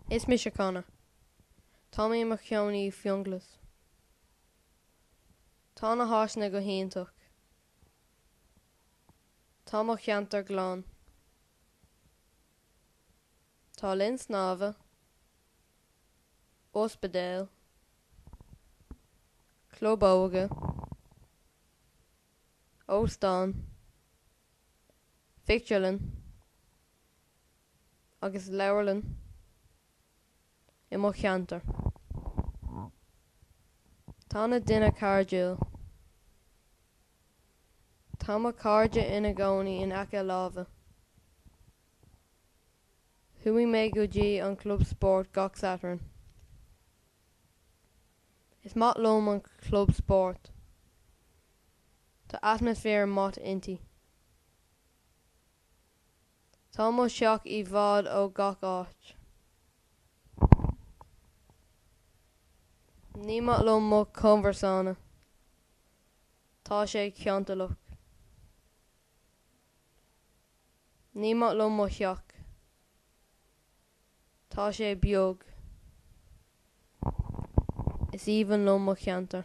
Is mis Connor. Tommy McKeowney fionglas. Tá na háisna go héintach. Tá mo cheantar glán. Tá linn snáva. Ospedéil. Clobóga. Óstán. Fictulin. Agus lewerlin. I mo cheantar. Tá na duine cardúil. Tá mo cardide ina gcónaí in aice láva. Thuí mé go dtí an club sport gach Saturn. Is mat lom an club sport. Tá atmosfér mat inti. Tá mo seach I bhfad ó gach áit. Ní mat lom mo conversána. Tá sé ceantalach. Ní mat lom mo seach. Tá sé beag. Is even lom mo cheantar.